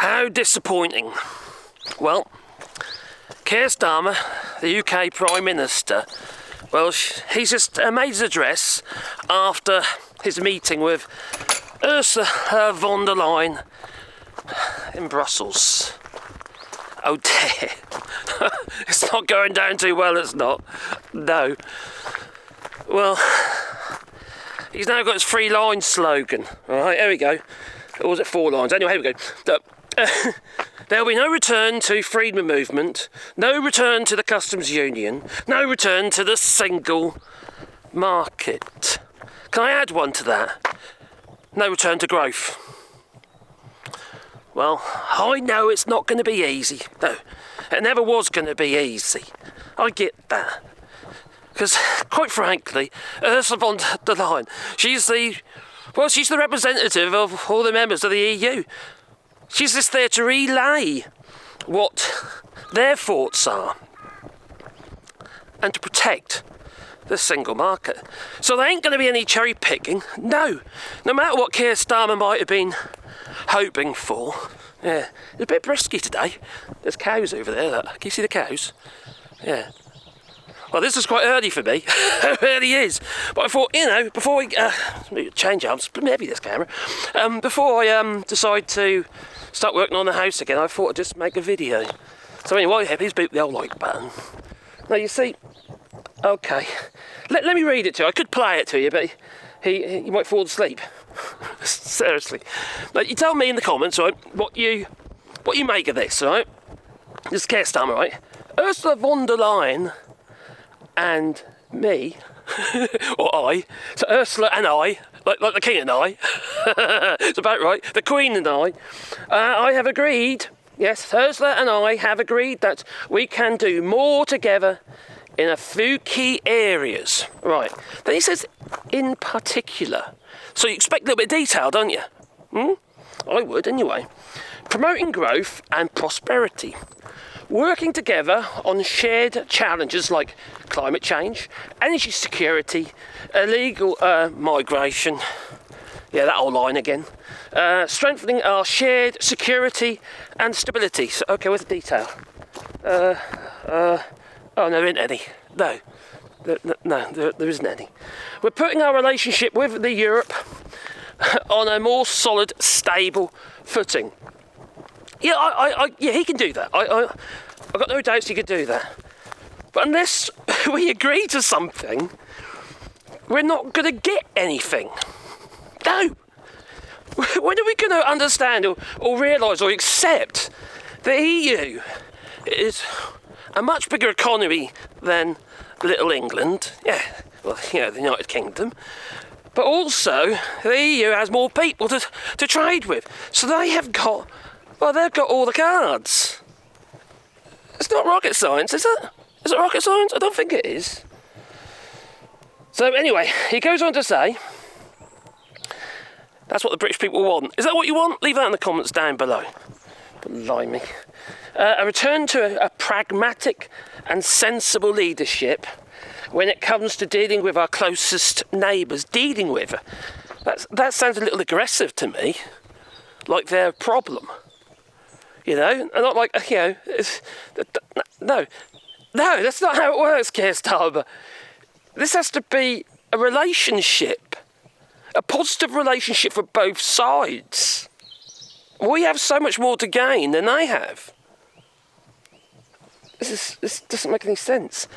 How disappointing. Well, Keir Starmer, the UK Prime Minister, well, he's just made his address after his meeting with Ursula von der Leyen in Brussels. Oh dear. It's not going down too well, it's not. No. Well, he's now got his 3 lines slogan. Alright, here we go. Or was it 4 lines? Anyway, here we go. There'll be no return to freedom movement, no return to the customs union, no return to the single market. Can I add one to that? No return to growth. Well, I know it's not going to be easy. No, it never was going to be easy. I get that. Because, quite frankly, Ursula von der Leyen, she's the representative of all the members of the EU. She's just there to relay what their thoughts are and to protect the single market. So there ain't going to be any cherry picking. No matter what Keir Starmer might have been hoping for. Yeah, it's a bit brisky today. There's cows over there. Look. Can you see the cows? Yeah. Well, this is quite early for me. It really is. But I thought, before we change arms, maybe this camera. Before I decide to start working on the house again, I thought I'd just make a video. So anyway, please boot the old like button. Now you see, okay, let me read it to you. I could play it to you, but he might fall asleep. Seriously. Now you tell me in the comments, right, what you make of this, right? This is Keir Starmer, right? Ursula von der Leyen and me, or I, so Ursula and I, like the King and I, it's about right, the Queen and I have agreed, yes, Ursula and I have agreed that we can do more together in a few key areas. Right, then he says, in particular. So you expect a little bit of detail, don't you? I would, anyway. Promoting growth and prosperity. Working together on shared challenges like climate change, energy security, illegal migration, yeah, that whole line again, strengthening our shared security and stability. So, okay, where's the detail? Oh, no, there isn't any. No, there isn't any. We're putting our relationship with the Europe on a more solid, stable footing. Yeah, yeah, he can do that. I've got no doubts he could do that. But unless we agree to something, we're not going to get anything. No. When are we going to understand or realise or accept the EU is a much bigger economy than little England? Yeah, well, the United Kingdom. But also, the EU has more people to trade with. So they've got all the cards. It's not rocket science, is it? Is it rocket science? I don't think it is. So anyway, he goes on to say, that's what the British people want. Is that what you want? Leave that in the comments down below. Blimey. A return to a pragmatic and sensible leadership when it comes to dealing with our closest neighbours. Dealing with. That sounds a little aggressive to me. Like they're a problem. And not like, no, that's not how it works, Keir Starmer. This has to be a relationship, a positive relationship for both sides. We have so much more to gain than they have. This doesn't make any sense.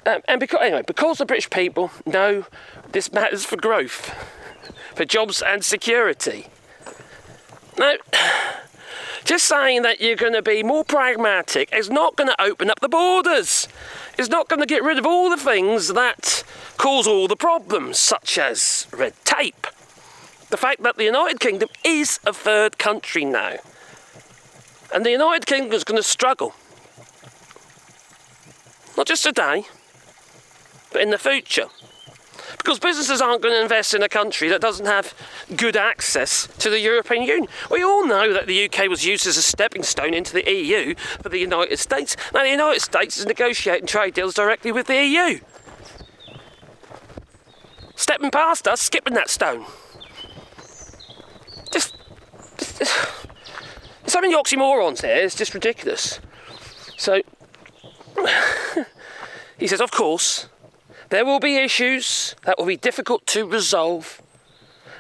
And because the British people know this matters for growth, for jobs and security. Now, just saying that you're going to be more pragmatic is not going to open up the borders. It's not going to get rid of all the things that cause all the problems, such as red tape. The fact that the United Kingdom is a third country now. And the United Kingdom is going to struggle. Not just today, but in the future. Because businesses aren't going to invest in a country that doesn't have good access to the European Union. We all know that the UK was used as a stepping stone into the EU for the United States. Now the United States is negotiating trade deals directly with the EU. Stepping past us, skipping that stone. so many oxymorons here, it's just ridiculous. So, he says, of course, there will be issues that will be difficult to resolve.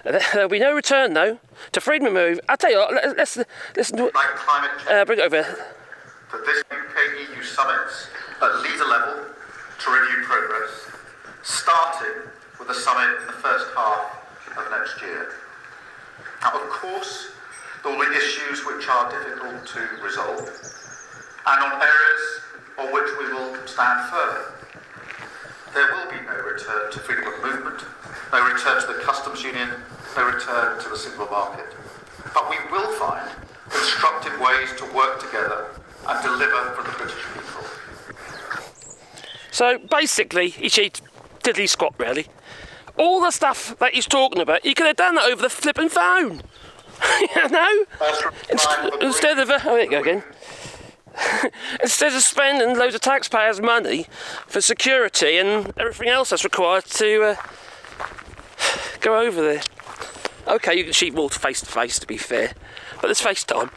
There will be no return, though, to freedom of move. I'll tell you what, let's listen to it. Like climate change, bring it over. that this UK-EU summits at leader level to review progress, starting with a summit in the first half of next year. Now, of course, there will be issues which are difficult to resolve, and on areas on which we will stand firm. There will be no return to freedom of movement, no return to the customs union, no return to the single market. But we will find constructive ways to work together and deliver for the British people. So basically, he cheats diddly squat, really. All the stuff that he's talking about, he could have done that over the flipping phone. You know? Instead of... oh, there you go again. Instead of spending loads of taxpayers' money for security and everything else that's required to go over there. Okay, you can cheat more face to face, to be fair, but there's FaceTime.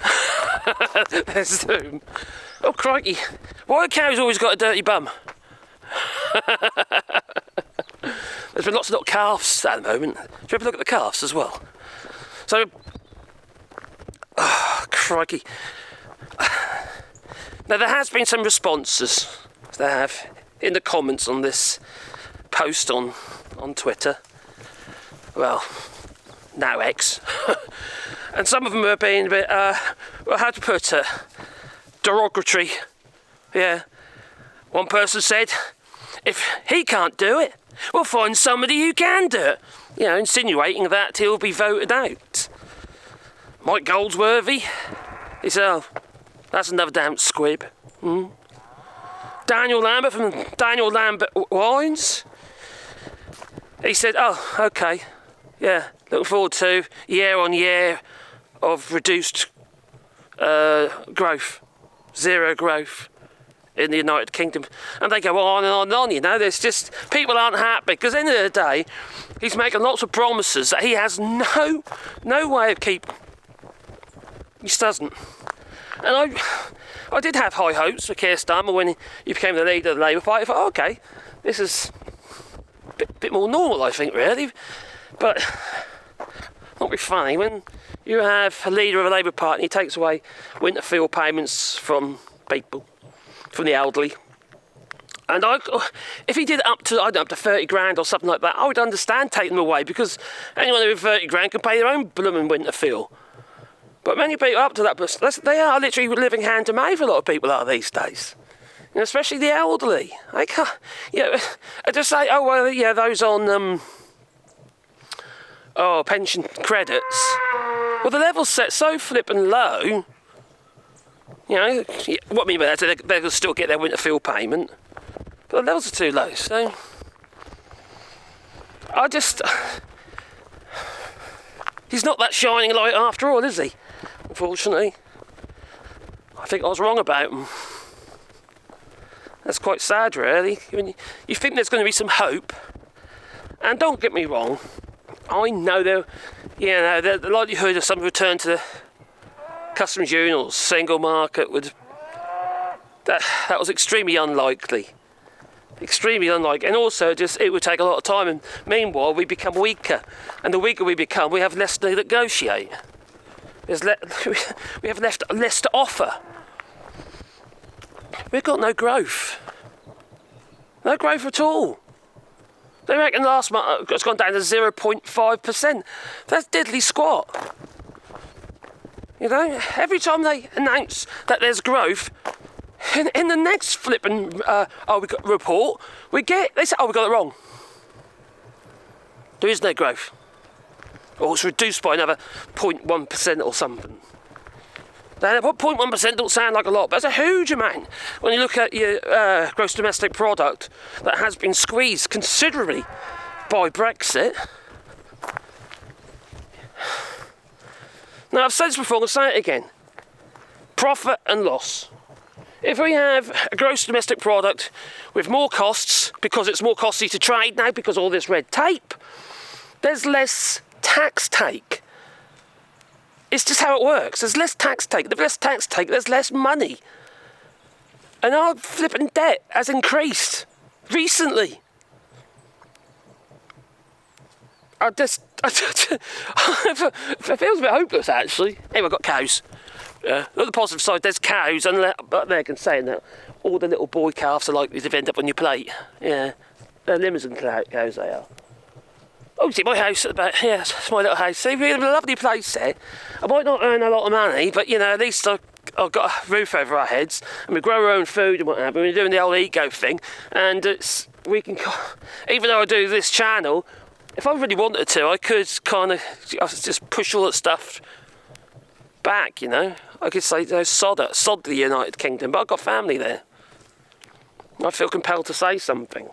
There's Zoom. Oh crikey! Why have cows always got a dirty bum? There's been lots of little calves at the moment. Do you ever look at the calves as well? So, oh, crikey. Now, there has been some responses, there have, in the comments on this post on Twitter. Well, now X. And some of them are being a bit, well, how to put it, derogatory. Yeah. One person said, if he can't do it, we'll find somebody who can do it. You know, insinuating that he'll be voted out. Mike Goldsworthy, he said, oh, that's another damn squib. Daniel Lambert from Daniel Lambert Wines. He said, oh, okay, yeah, looking forward to year on year of reduced growth, zero growth in the United Kingdom. And they go on and on and on, you know, there's just, people aren't happy, because at the end of the day, he's making lots of promises that he has no way of keeping. He just doesn't. And I did have high hopes for Keir Starmer when he became the leader of the Labour Party. I thought, okay, this is a bit more normal, I think, really. But not be funny when you have a leader of a Labour Party and he takes away winter fuel payments from people, from the elderly. And if he did it up to 30 grand or something like that, I would understand taking them away, because anyone with 30 grand can pay their own blooming winter fuel. But many people up to that, they are literally living hand to mouth, a lot of people are these days. You know, especially the elderly. They can't, you know, I just say, oh, well, yeah, those on, pension credits. Well, the level's set so flippin' low, you know, what I mean by that, they'll still get their winter fuel payment, but the levels are too low, so he's not that shining light after all, is he? Unfortunately. I think I was wrong about him. That's quite sad, really. I mean, you think there's going to be some hope, and don't get me wrong, I know the likelihood of some return to the customs union or single market that was extremely unlikely. Extremely unlikely, and also it would take a lot of time, and meanwhile we become weaker, and the weaker we become, we have less to negotiate. We have less to offer. We've got no growth. No growth at all. They reckon last month it's gone down to 0.5%. That's diddly squat. You know, every time they announce that there's growth, in the next flipping we got a report, they say, we got it wrong. There is no growth. Or it's reduced by another 0.1% or something. Now, 0.1% don't sound like a lot, but it's a huge amount when you look at your gross domestic product that has been squeezed considerably by Brexit. Now, I've said this before, I'll say it again. Profit and loss. If we have a gross domestic product with more costs, because it's more costly to trade now because of all this red tape, there's less tax take. It's just how it works. There's less tax take. There's less tax take. There's less money. And our flipping debt has increased recently. It feels a bit hopeless, actually. Anyway, I've got cows. Look at the positive side, there's cows, and they can say that all the little boy calves are likely to end up on your plate. Yeah, they're Limousin cows, they are. Oh, see my house at the back. Yeah, it's my little house. See, we have a lovely place there. I might not earn a lot of money, but you know, at least I've got a roof over our heads, and we grow our own food and what have you. We're doing the old eco thing, and we can. Even though I do this channel, if I really wanted to, I could kind of just push all that stuff back. You know, I could say, sod the United Kingdom, but I've got family there. I feel compelled to say something.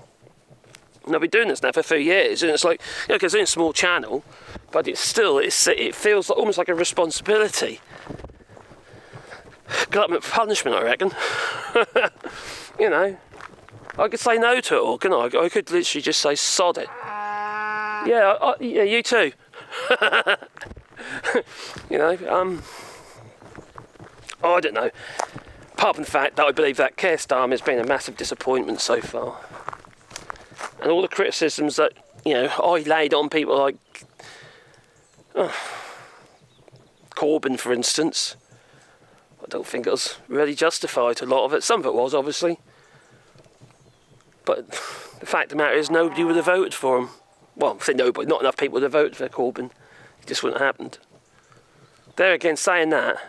And I've been doing this now for a few years, and it's like, you know, because it's a small channel, but it feels almost like a responsibility. Government punishment, I reckon. You know, I could say no to it all, couldn't I? I could literally just say sod it. Yeah, yeah, you too. You know, I don't know. Apart from the fact that I believe that Keir Starmer has been a massive disappointment so far. And all the criticisms that, you know, I laid on people like Corbyn, for instance, I don't think it was really justified, a lot of it. Some of it was, obviously. But the fact of the matter is, nobody would have voted for him. Well, I say nobody, not enough people would have voted for Corbyn. It just wouldn't have happened. There again, saying that,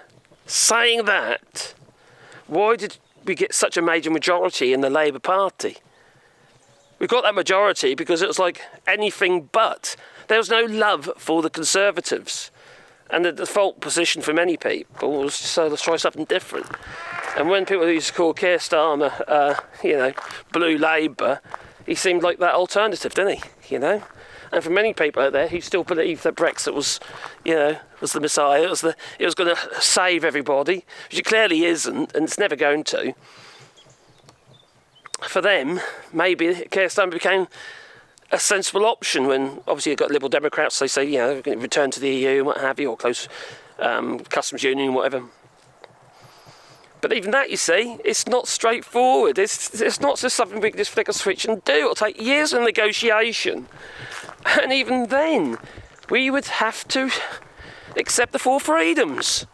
why did we get such a major majority in the Labour Party? We got that majority because it was like anything but. There was no love for the Conservatives. And the default position for many people was, so let's try something different. And when people used to call Keir Starmer, you know, Blue Labour, he seemed like that alternative, didn't he? You know? And for many people out there who still believe that Brexit was, you know, was the Messiah, it was going to save everybody, which it clearly isn't, and it's never going to. For them, maybe Keir Starmer became a sensible option when, obviously, you've got Liberal Democrats, they say, you know, return to the EU and what have you, or close customs union, whatever. But even that, you see, it's not straightforward. It's not just something we can just flick a switch and do. It'll take years of negotiation. And even then, we would have to accept the 4 freedoms.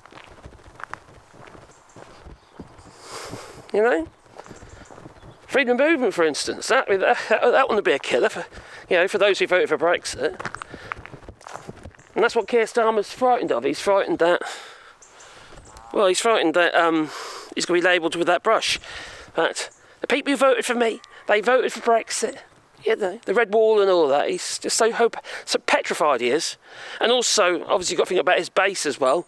You know? Freedom of movement, for instance, that wouldn't be a killer for, you know, for those who voted for Brexit. And that's what Keir Starmer's frightened of. He's frightened that he's going to be labelled with that brush. But the people who voted for me, they voted for Brexit. You know, the red wall and all that. He's just so petrified he is. And also, obviously, you've got to think about his base as well.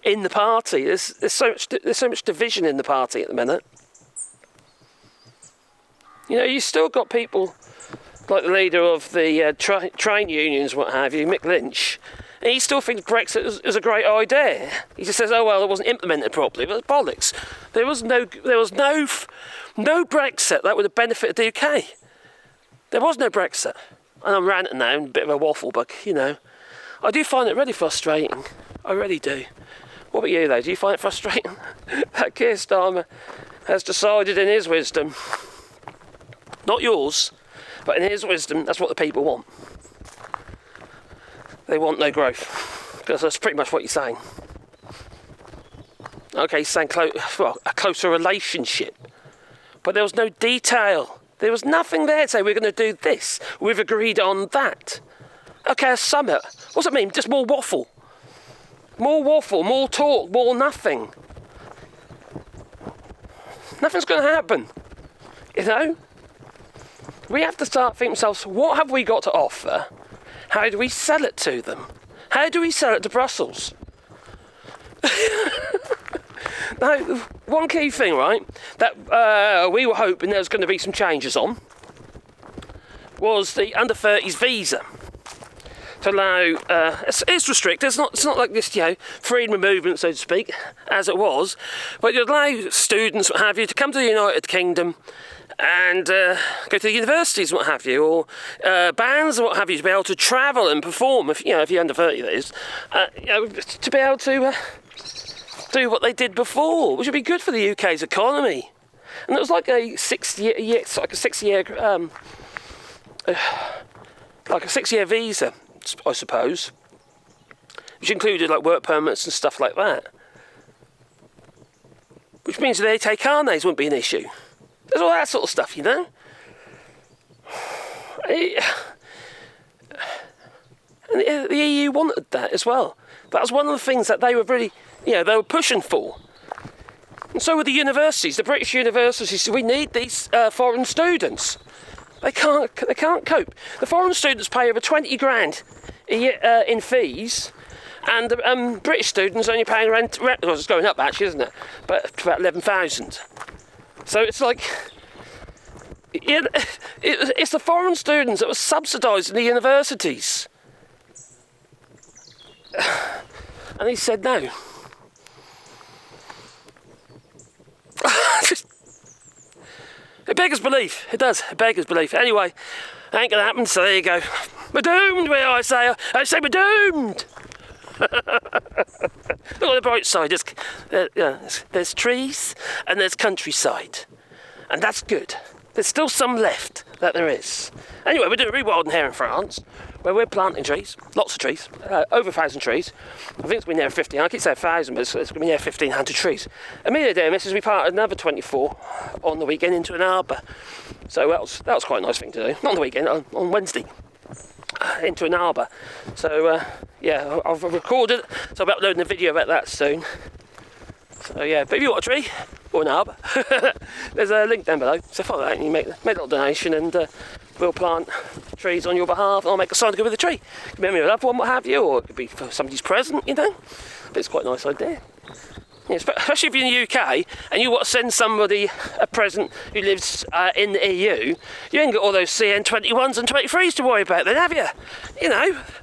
In the party, there's so much division in the party at the minute. You know, you've still got people like the leader of the train unions, what have you, Mick Lynch, and he still thinks Brexit is a great idea. He just says, "Oh well, it wasn't implemented properly." But bollocks! There was no Brexit that would have benefited the UK. There was no Brexit. And I'm ranting now, a bit of a waffle, but you know, I do find it really frustrating. I really do. What about you, though? Do you find it frustrating that Keir Starmer has decided, in his wisdom, not yours, but in his wisdom, that's what the people want? They want no growth, because that's pretty much what you're saying. Okay, he's saying a closer relationship, but there was no detail. There was nothing there to say we're going to do this. We've agreed on that. Okay, a summit. What's it mean? Just more waffle. More waffle, more talk, more nothing. Nothing's going to happen. You know? We have to start thinking to ourselves, what have we got to offer? How do we sell it to them? How do we sell it to Brussels? Now, one key thing, right, that we were hoping there was going to be some changes on was the under-30s visa. To allow, it's restricted, it's not like this, you know, freedom of movement, so to speak, as it was, but you allow students, what have you, to come to the United Kingdom and go to the universities and what have you, or bands and what have you, to be able to travel and perform, if you're under 30 that is, to be able to do what they did before, which would be good for the UK's economy. And it was like a 6-year visa, I suppose, which included like work permits and stuff like that. Which means that AT carnets wouldn't be an issue. There's all that sort of stuff, And the EU wanted that as well. That was one of the things that they were really, they were pushing for. And so with the universities, the British universities, we need these foreign students. They can't cope. The foreign students pay over 20 grand a year in fees, and the British students only paying rent. Well, it's going up actually, isn't it? But about 11,000. So it's like, it's the foreign students that were subsidising the universities. And he said no. It beggars belief. It does. It beggars belief. Anyway, ain't gonna happen, so there you go. We're doomed, where I say we're doomed. Look on the bright side. There's trees and there's countryside. And that's good. There's still some left, that there is. Anyway, we're doing rewilding here in France, where we're planting trees, lots of trees, over 1,000 trees. I think it's going to be near 15. I keep saying 1,000, but it's going to be near 1,500 trees. Amelia doing this is we planted another 24 on the weekend into an arbour. So that was quite a nice thing to do. Not on the weekend, on Wednesday, into an arbour. So I've recorded, so I'll be uploading a video about that soon. So yeah, but if you want a tree or an arbour, there's a link down below. So follow that and you make a little donation, and we'll plant trees on your behalf. I'll make a sign to go with the tree. It could be a loved one, what have you, or it could be for somebody's present, But it's quite a nice idea. Yeah, especially if you're in the UK and you want to send somebody a present who lives in the EU, you ain't got all those CN21s and 23s to worry about then, have you?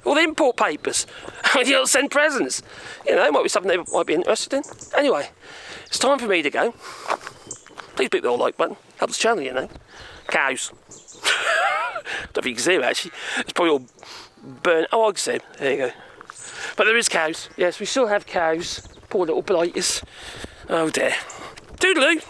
All the import papers. When you don't send presents. It might be something they might be interested in. Anyway, it's time for me to go. Please beat the old like button. Helps the channel, Cows. Don't think you can see them actually. It's probably all burnt. Oh, I can see them. There you go. But there is cows. Yes, we still have cows. Poor little blighters. Oh dear. Toodaloo.